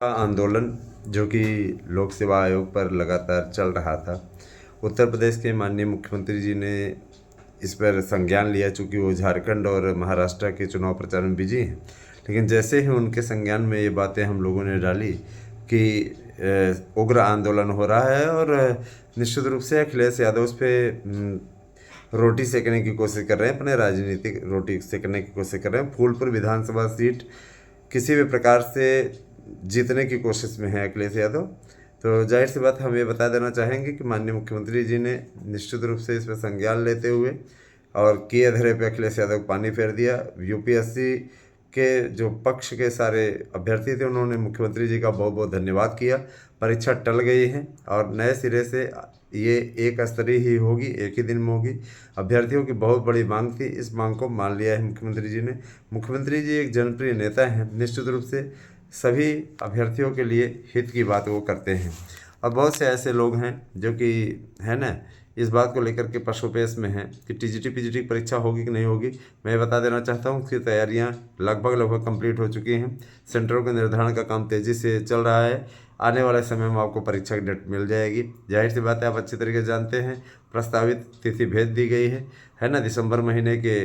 का आंदोलन जो कि लोक सेवा आयोग पर लगातार चल रहा था। उत्तर प्रदेश के माननीय मुख्यमंत्री जी ने इस पर संज्ञान लिया, चूँकि वो झारखंड और महाराष्ट्र के चुनाव प्रचार में बिजी हैं। लेकिन जैसे ही उनके संज्ञान में ये बातें हम लोगों ने डाली कि उग्र आंदोलन हो रहा है और निश्चित रूप से अखिलेश यादव उस पर रोटी सेकने की कोशिश कर रहे हैं, अपने राजनीतिक रोटी सेकने की कोशिश कर रहे हैं। फूलपुर विधानसभा सीट किसी भी प्रकार से जीतने की कोशिश में है अखिलेश यादव। तो जाहिर सी बात हम ये बता देना चाहेंगे कि माननीय मुख्यमंत्री जी ने निश्चित रूप से इस पर संज्ञान लेते हुए और किए धरे पे अखिलेश यादव को पानी फेर दिया। यूपीएससी के जो पक्ष के सारे अभ्यर्थी थे उन्होंने मुख्यमंत्री जी का बहुत बहुत धन्यवाद किया। परीक्षा टल गई है और नए सिरे से ये एक स्तरीय ही होगी, एक ही दिन में होगी। अभ्यर्थियों की बहुत बड़ी मांग थी, इस मांग को मान लिया है मुख्यमंत्री जी ने। मुख्यमंत्री जी एक जनप्रिय नेता हैं, निश्चित रूप से सभी अभ्यर्थियों के लिए हित की बात वो करते हैं। और बहुत से ऐसे लोग हैं जो कि है ना, इस बात को लेकर के पशुपेश में हैं कि टीजीटी पीजीटी की परीक्षा होगी कि नहीं होगी। मैं बता देना चाहता हूँ उसकी तैयारियाँ लगभग कंप्लीट हो चुकी हैं। सेंटरों के निर्धारण का काम तेज़ी से चल रहा है। आने वाले समय में आपको परीक्षा की डेट मिल जाएगी। जाहिर सी बात है, आप अच्छी तरीके से जानते हैं, प्रस्तावित तिथि भेज दी गई है ना, दिसंबर महीने के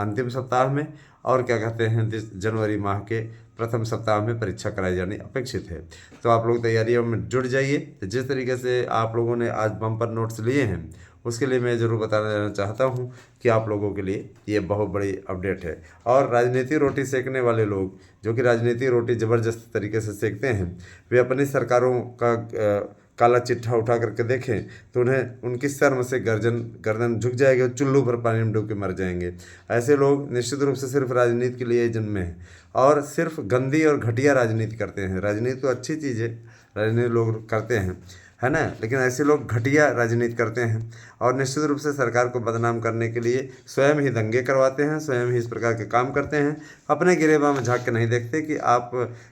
अंतिम सप्ताह में, और क्या कहते हैं जनवरी माह के प्रथम सप्ताह में परीक्षा कराई जानी अपेक्षित है। तो आप लोग तैयारियों में जुट जाइए। जिस तरीके से आप लोगों ने आज बम्पर नोट्स लिए हैं उसके लिए मैं ज़रूर बताना चाहता हूँ कि आप लोगों के लिए ये बहुत बड़ी अपडेट है। और राजनीति रोटी सेकने वाले लोग जो कि राजनीति रोटी ज़बरदस्त तरीके से सेकते हैं, वे अपनी सरकारों का काला चिट्ठा उठा करके देखें तो उन्हें उनकी शर्म से गर्दन झुक जाएगी और चुल्लू पर पानी में डूब के मर जाएंगे। ऐसे लोग निश्चित रूप से सिर्फ राजनीति के लिए जन्मे हैं और सिर्फ गंदी और घटिया राजनीति करते हैं। राजनीति तो अच्छी चीज़ है, राजनीति लोग करते हैं, है ना, लेकिन ऐसे लोग घटिया राजनीति करते हैं और निश्चित रूप से सरकार को बदनाम करने के लिए स्वयं ही दंगे करवाते हैं, स्वयं ही इस प्रकार के काम करते हैं। अपने गिरेबान में झांक के नहीं देखते कि आप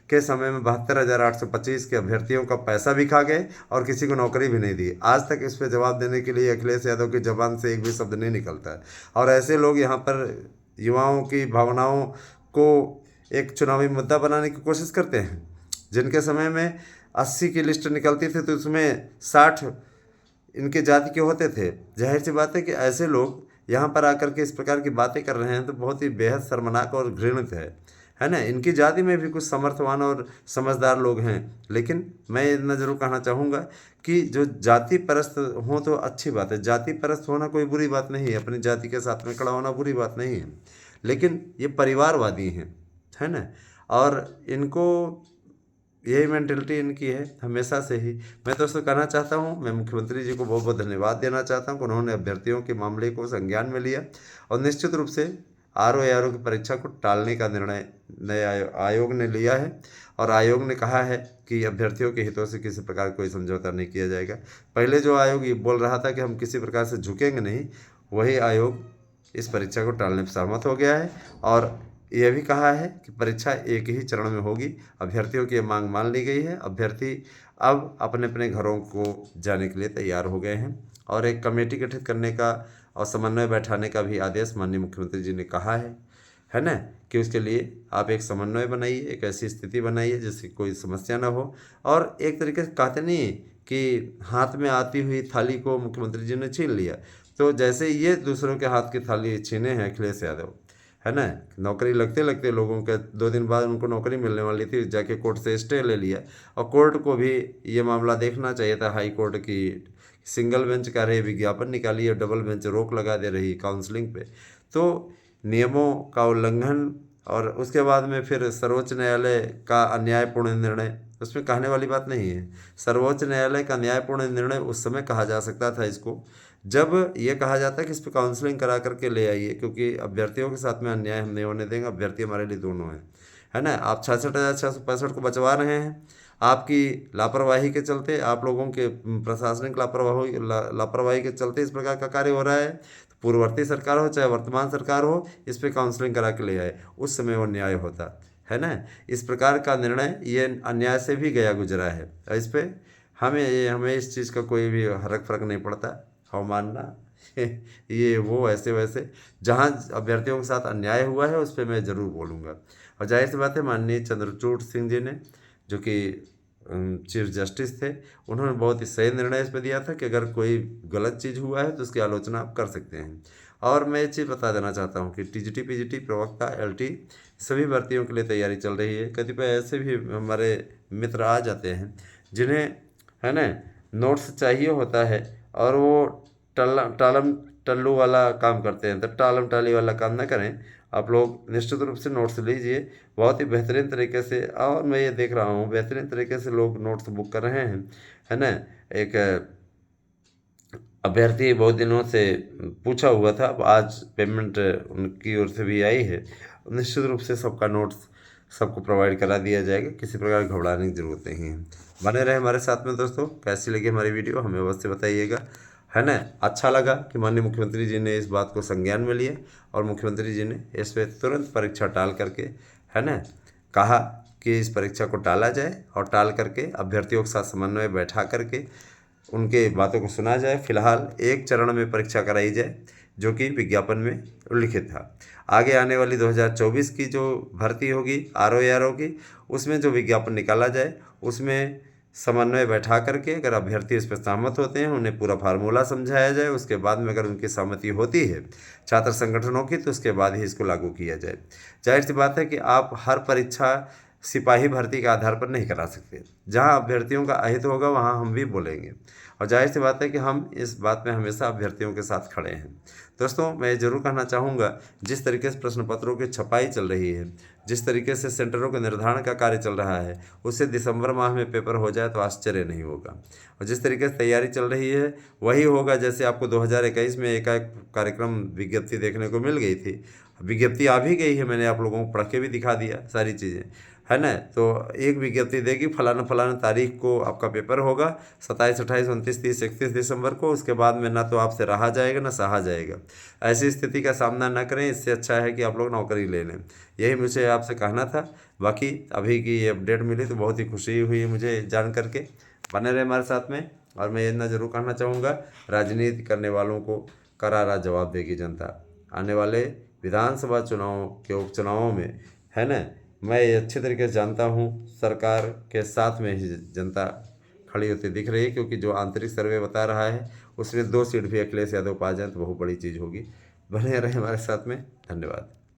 के समय में 72,825 के अभ्यर्थियों का पैसा भी खा गए और किसी को नौकरी भी नहीं दी। आज तक इस पर जवाब देने के लिए अखिलेश यादव की जबान से एक भी शब्द नहीं निकलता है। और ऐसे लोग यहाँ पर युवाओं की भावनाओं को एक चुनावी मुद्दा बनाने की कोशिश करते हैं। जिनके समय में 80 की लिस्ट निकलती थी तो उसमें 60 इनके जाति के होते थे। जाहिर सी बात है कि ऐसे लोग यहाँ पर आकर के इस प्रकार की बातें कर रहे हैं तो बहुत ही बेहद शर्मनाक और घृणित है ना। इनकी जाति में भी कुछ समर्थवान और समझदार लोग हैं, लेकिन मैं इतना जरूर कहना चाहूँगा कि जो जाति परस्त हों तो अच्छी बात है। जाति परस्त होना कोई बुरी बात नहीं है, अपनी जाति के साथ में खड़ा होना बुरी बात नहीं है, लेकिन ये परिवारवादी हैं, है ना। और इनको यही मेंटेलिटी इनकी है हमेशा से ही। मैं तो उसको कहना चाहता हूँ, मैं मुख्यमंत्री जी को बहुत बहुत धन्यवाद देना चाहता हूँ कि उन्होंने अभ्यर्थियों के मामले को संज्ञान में लिया और निश्चित रूप से आरओ की परीक्षा को टालने का निर्णय नए आयोग ने लिया है। और आयोग ने कहा है कि अभ्यर्थियों के हितों से किसी प्रकार कोई समझौता नहीं किया जाएगा। पहले जो आयोग ये बोल रहा था कि हम किसी प्रकार से झुकेंगे नहीं, वही आयोग इस परीक्षा को टालने पर सहमत हो गया है और यह भी कहा है कि परीक्षा एक ही चरण में होगी। अभ्यर्थियों की मांग मान ली गई है। अभ्यर्थी अब अपने अपने घरों को जाने के लिए तैयार हो गए हैं और एक कमेटी गठित करने का और समन्वय बैठाने का भी आदेश माननीय मुख्यमंत्री जी ने कहा है ना, कि उसके लिए आप एक समन्वय बनाइए, एक ऐसी स्थिति बनाइए जिससे कोई समस्या ना हो। और एक तरीके से कहते नहीं कि हाथ में आती हुई थाली को मुख्यमंत्री जी ने छीन लिया, तो जैसे ये दूसरों के हाथ की थाली छीने हैं अखिलेश यादव, है ना। नौकरी लगते लगते लोगों के 2 दिन बाद उनको नौकरी मिलने वाली थी, जाके कोर्ट से स्टे ले लिया। और कोर्ट को भी ये मामला देखना चाहिए था, हाई कोर्ट की सिंगल बेंच कह रही विज्ञापन निकाली और डबल बेंच रोक लगा दे रही काउंसलिंग पे। तो नियमों का उल्लंघन और उसके बाद में फिर सर्वोच्च न्यायालय का अन्यायपूर्ण निर्णय, उसमें कहने वाली बात नहीं है। सर्वोच्च न्यायालय का न्यायपूर्ण निर्णय उस समय कहा जा सकता था इसको जब ये कहा जाता है कि इस पर काउंसलिंग करा करके ले आइए, क्योंकि अभ्यर्थियों के साथ में अन्याय हम नहीं होने देंगे। अभ्यर्थी हमारे लिए दोनों हैं, है ना। आप 66,665 को बचवा रहे हैं, आपकी लापरवाही के चलते, आप लोगों के प्रशासनिक लापरवाही के चलते इस प्रकार का कार्य हो रहा है। तो पूर्ववर्ती सरकार हो चाहे वर्तमान सरकार हो, इस पर काउंसलिंग करा के ले आए, उस समय वो न्याय होता है ना। इस प्रकार का निर्णय ये अन्याय से भी गया गुजरा है। इस पर हमें इस चीज़ का कोई भी फर्क नहीं पड़ता, अवमानना ये वो ऐसे वैसे, जहाँ अभ्यर्थियों के साथ अन्याय हुआ है उस पर मैं ज़रूर बोलूँगा। और जाहिर सी बात है, माननीय चंद्रचूड़ सिंह जी ने जो कि चीफ जस्टिस थे, उन्होंने बहुत ही सही निर्णय इस पर दिया था कि अगर कोई गलत चीज़ हुआ है तो उसकी आलोचना आप कर सकते हैं। और मैं ये चीज़ बता देना चाहता हूँ कि टीजीटी पीजीटी प्रवक्ता एलटी सभी भर्तियों के लिए तैयारी चल रही है। कतिपय ऐसे भी हमारे मित्र आ जाते हैं जिन्हें, है ना, नोट्स चाहिए होता है और वो टालम टल्लू वाला काम करते हैं। तो टालम टाली वाला काम ना करें, आप लोग निश्चित रूप से नोट्स लीजिए बहुत ही बेहतरीन तरीके से। और मैं ये देख रहा हूँ बेहतरीन तरीके से लोग नोट्स बुक कर रहे हैं, है ना। एक अभ्यर्थी बहुत दिनों से पूछा हुआ था, अब आज पेमेंट उनकी ओर से भी आई है। निश्चित रूप से सबका नोट्स सबको प्रोवाइड करा दिया जाएगा, किसी प्रकार घबराने की ज़रूरत नहीं है। बने रहे हमारे साथ में दोस्तों। कैसी लगी हमारी वीडियो हमें अवश्य बताइएगा, है ना। अच्छा लगा कि माननीय मुख्यमंत्री जी ने इस बात को संज्ञान में लिया और मुख्यमंत्री जी ने इस पर तुरंत परीक्षा टाल करके, है ना, कहा कि इस परीक्षा को टाला जाए और टाल करके अभ्यर्थियों के साथ समन्वय बैठा करके उनके बातों को सुना जाए। फिलहाल एक चरण में परीक्षा कराई जाए जो कि विज्ञापन में उल्लिखित था। आगे आने वाली 2024 की जो भर्ती होगी आरओ की, उसमें जो विज्ञापन निकाला जाए उसमें समन्वय बैठा करके अगर अभ्यर्थी इस पर सहमत होते हैं उन्हें पूरा फार्मूला समझाया जाए। उसके बाद में अगर उनकी सहमति होती है छात्र संगठनों की तो उसके बाद ही इसको लागू किया जाए। जाहिर सी बात है कि आप हर परीक्षा सिपाही भर्ती के आधार पर नहीं करा सकते। जहां अभ्यर्थियों का अहित होगा वहां हम भी बोलेंगे और जाहिर सी बात है कि हम इस बात में हमेशा अभ्यर्थियों के साथ खड़े हैं। दोस्तों मैं ज़रूर कहना चाहूँगा, जिस तरीके से प्रश्न पत्रों की छपाई चल रही है, जिस तरीके से सेंटरों के निर्धारण का कार्य चल रहा है, उससे दिसंबर माह में पेपर हो जाए तो आश्चर्य नहीं होगा। और जिस तरीके से तैयारी चल रही है वही होगा जैसे आपको 2021 में एकाएक कार्यक्रम विज्ञप्ति देखने को मिल गई थी। विज्ञप्ति आ भी गई है, मैंने आप लोगों को पढ़ के भी दिखा दिया सारी चीज़ें, है ना। तो एक विज्ञप्ति देगी फलाना फलाना तारीख को आपका पेपर होगा, 27, 28, 29, 30, 31 दिसंबर को। उसके बाद में ना तो आपसे रहा जाएगा ना सहा जाएगा। ऐसी स्थिति का सामना ना करें, इससे अच्छा है कि आप लोग नौकरी ले लें। यही मुझे आपसे कहना था। बाकी अभी की ये अपडेट मिली तो बहुत ही खुशी हुई मुझे जान करके। बने रहे हमारे साथ में। और मैं इतना ज़रूर कहना चाहूँगा, राजनीति करने वालों को करारा जवाब देगी जनता। आने वाले विधानसभा चुनाव के उपचुनावों में, है ना, मैं ये अच्छे तरीके से जानता हूँ सरकार के साथ में ही जनता खड़ी होती दिख रही है, क्योंकि जो आंतरिक सर्वे बता रहा है उसमें 2 सीट भी अखिलेश यादव पा जाए तो बहुत बड़ी चीज़ होगी। बने रहे हमारे साथ में। धन्यवाद।